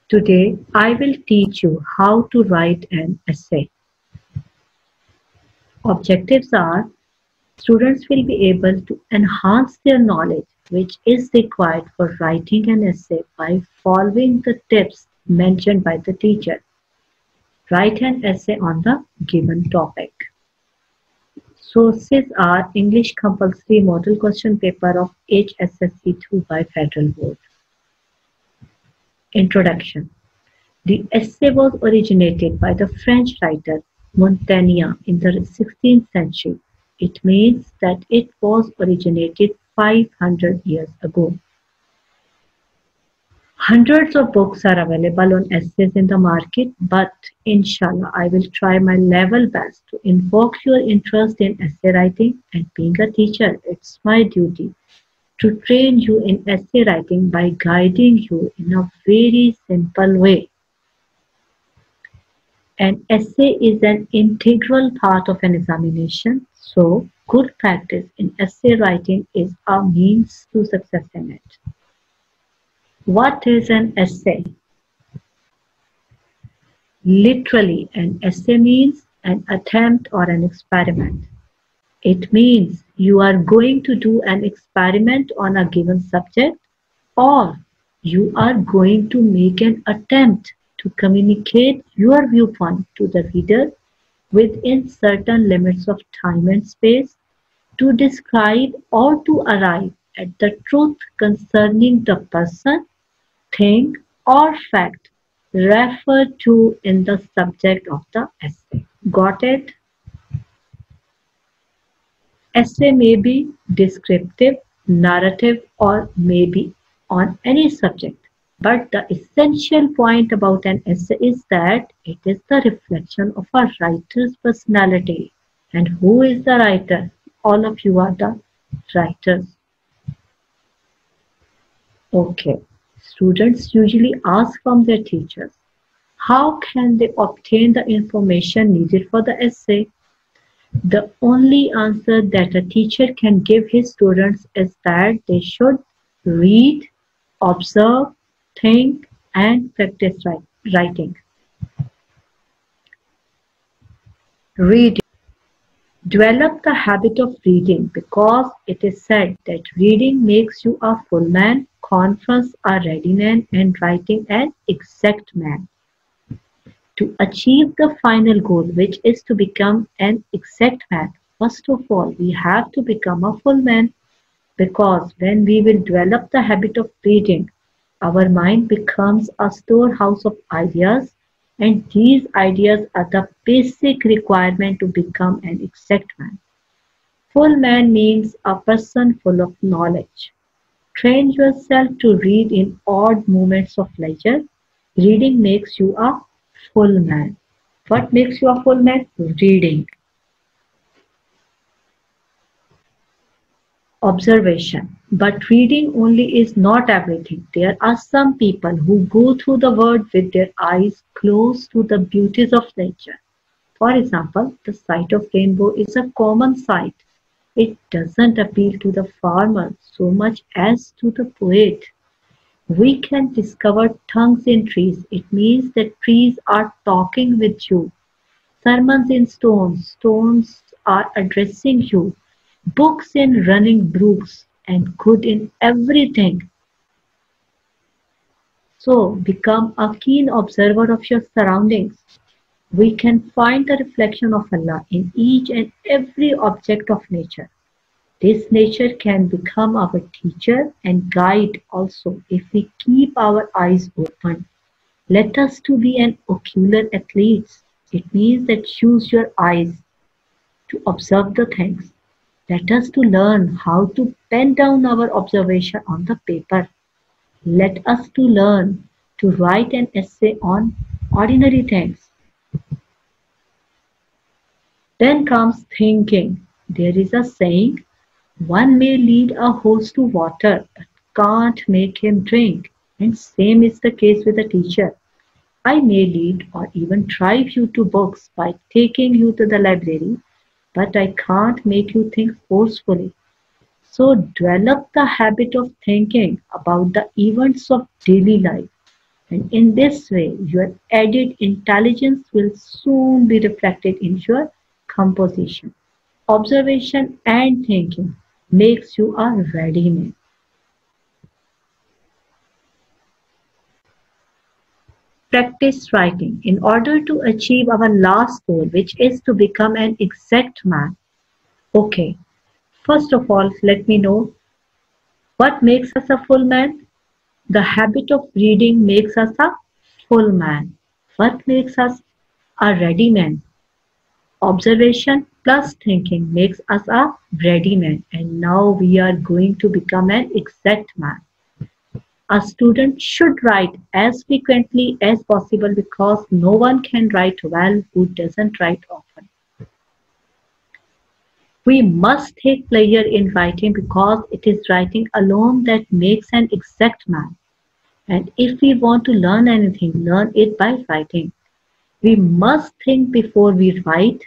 Today I will teach you how to write an essay. Objectives are students will be able to enhance their knowledge which is required for writing an essay by following the tips mentioned by the teacher. Write an essay on the given topic. Sources are English Compulsory Model Question Paper of HSSC 2 by Federal Board. Introduction. The essay was originated by the French writer Montaigne in the 16th century. It means that it was originated 500 years ago. Hundreds of books are available on essays in the market, but inshallah I will try my level best to invoke your interest in essay writing, and being a teacher, it's my duty to train you in essay writing by guiding you in a very simple way. An essay is an integral part of an examination, so good practice in essay writing is a means to success in it. What is an essay? Literally, an essay means an attempt or an experiment. It means you are going to do an experiment on a given subject, or you are going to make an attempt to communicate your viewpoint to the reader within certain limits of time and space, to describe or to arrive at the truth concerning the person, thing, or fact referred to in the subject of the essay. Got it? Essay may be descriptive, narrative, or may be on any subject. But the essential point about an essay is that it is the reflection of a writer's personality. And who is the writer? All of you are the writers. Okay. Students usually ask from their teachers, how can they obtain the information needed for the essay? The only answer that a teacher can give his students is that they should read, observe, think, and practice writing. Reading. Develop the habit of reading because it is said that reading makes you a full man, conference a ready man, and writing an exact man. To achieve the final goal, which is to become an exact man, first of all, we have to become a full man, because when we will develop the habit of reading, our mind becomes a storehouse of ideas, and these ideas are the basic requirement to become an exact man. Full man means a person full of knowledge. Train yourself to read in odd moments of leisure. Reading makes you a full man. What makes you a full man? Reading. Observation. But reading only is not everything. There are some people who go through the world with their eyes closed to the beauties of nature. For example, the sight of rainbow is a common sight. It doesn't appeal to the farmer so much as to the poet. We can discover tongues in trees. It means that trees are talking with you. Sermons in stones. Stones are addressing you. Books in running brooks, and good in everything. So become a keen observer of your surroundings. We can find the reflection of Allah in each and every object of nature. This nature can become our teacher and guide also if we keep our eyes open. Let us to be an ocular athletes. It means that use your eyes to observe the things. Let us to learn how to pen down our observation on the paper. Let us to learn to write an essay on ordinary things. Then comes thinking. There is a saying, one may lead a horse to water, but can't make him drink. And same is the case with a teacher. I may lead or even drive you to books by taking you to the library, but I can't make you think forcefully. So develop the habit of thinking about the events of daily life. And in this way, your added intelligence will soon be reflected in your composition. Observation and thinking makes you a ready man. Practice writing. In order to achieve our last goal, which is to become an exact man. Okay, first of all, let me know what makes us a full man. The habit of reading makes us a full man. What makes us a ready man? Observation plus thinking makes us a ready man. And now we are going to become an exact man. A student should write as frequently as possible because no one can write well who doesn't write often. We must take pleasure in writing because it is writing alone that makes an exact man. And if we want to learn anything, learn it by writing. We must think before we write,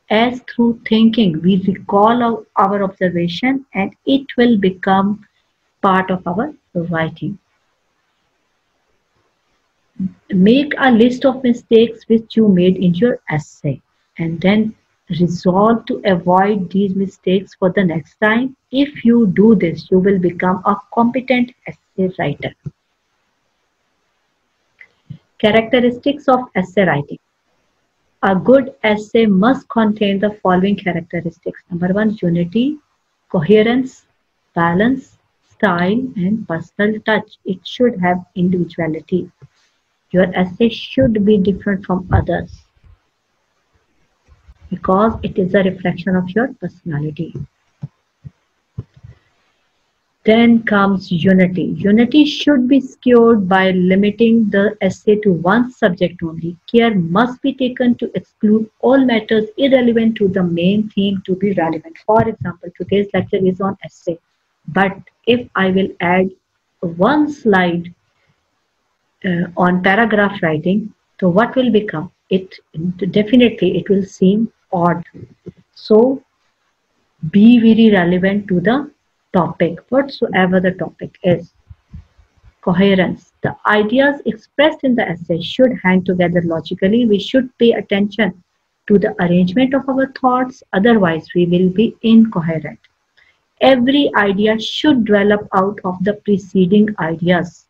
as through thinking we recall our observation and it will become part of our writing. Make a list of mistakes which you made in your essay and then resolve to avoid these mistakes for the next time. If you do this, you will become a competent essay writer. Characteristics of essay writing. A good essay must contain the following characteristics. Number one, unity, coherence, balance, style, and personal touch. It should have individuality. Your essay should be different from others because it is a reflection of your personality. Then comes unity. Unity should be secured by limiting the essay to one subject only. Care must be taken to exclude all matters irrelevant to the main theme to be relevant. For example, today's lecture is on essay, but if I will add one slide on paragraph writing, so what will become? Definitely it will seem odd. So be very relevant to the topic, whatsoever the topic is. Coherence. The ideas expressed in the essay should hang together logically. We should pay attention to the arrangement of our thoughts, otherwise we will be incoherent. Every idea should develop out of the preceding ideas,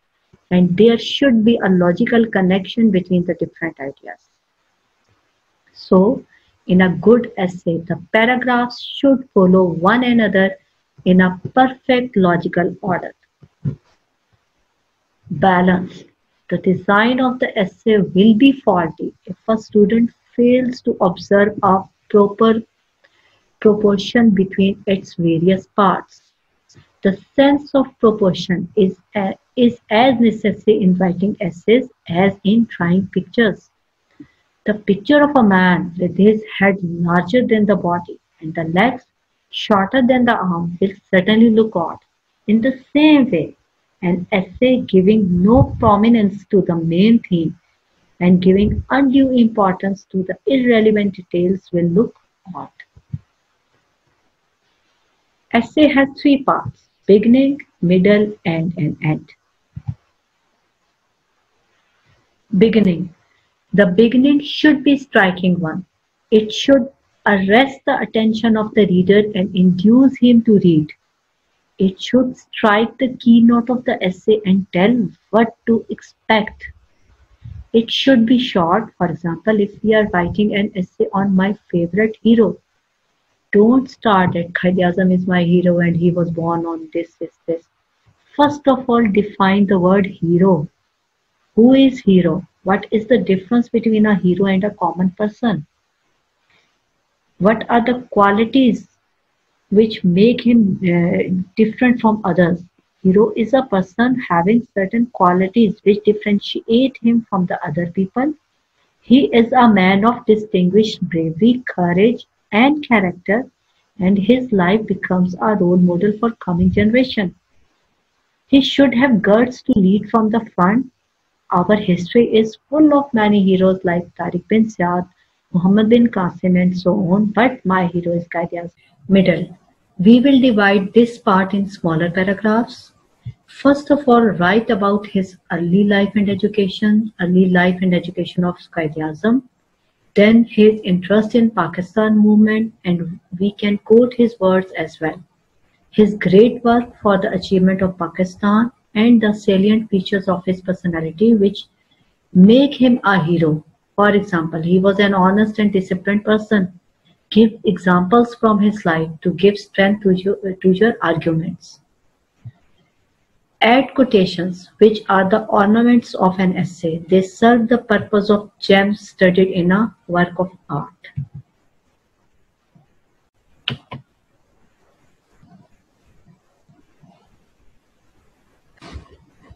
and there should be a logical connection between the different ideas. So, in a good essay, the paragraphs should follow one another in a perfect logical order. Balance. The design of the essay will be faulty if a student fails to observe a proper proportion between its various parts. The sense of proportion is as necessary in writing essays as in drawing pictures. The picture of a man with his head larger than the body and the legs shorter than the arm will certainly look odd. In the same way, an essay giving no prominence to the main theme and giving undue importance to the irrelevant details will look odd. Essay has three parts: beginning, middle, and an end. Beginning. The beginning should be striking one. It should arrest the attention of the reader and induce him to read. It should strike the keynote of the essay and tell what to expect. It should be short. For example, if we are writing an essay on my favorite hero, don't start at Quaid-e-Azam is my hero and he was born on this. First of all, define the word hero. Who is hero? What is the difference between a hero and a common person? What are the qualities which make him different from others? Hero is a person having certain qualities which differentiate him from the other people. He is a man of distinguished bravery, courage, and character, and his life becomes a role model for coming generation. He should have guts to lead from the front. Our history is full of many heroes like Tariq bin Ziyad, Muhammad bin Qasim, and so on, but my hero is Quaid-e-Azam. Middle. We will divide this part in smaller paragraphs. First of all, write about his early life and education of Quaid-e-Azam, then his interest in Pakistan movement, and we can quote his words as well. His great work for the achievement of Pakistan and the salient features of his personality which make him a hero. For example, he was an honest and disciplined person. Give examples from his life to give strength to your arguments. Add quotations, which are the ornaments of an essay. They serve the purpose of gems studied in a work of art.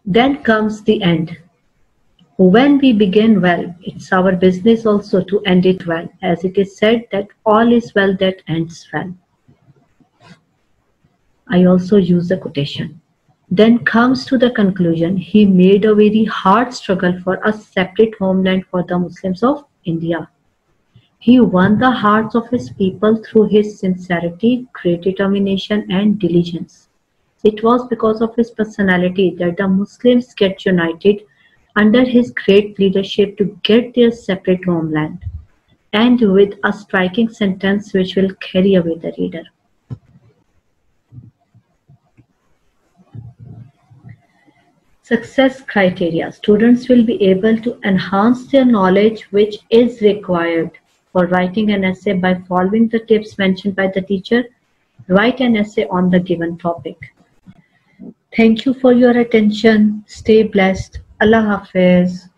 Then comes the end. When we begin well, it's our business also to end it well, as it is said that all is well that ends well. I also use the quotation. Then comes to the conclusion, he made a very hard struggle for a separate homeland for the Muslims of India. He won the hearts of his people through his sincerity, great determination and diligence. It was because of his personality that the Muslims get united under his great leadership to get their separate homeland, and with a striking sentence which will carry away the reader. Success criteria. Students will be able to enhance their knowledge which is required for writing an essay by following the tips mentioned by the teacher. Write an essay on the given topic. Thank you for your attention. Stay blessed. Allah Hafiz.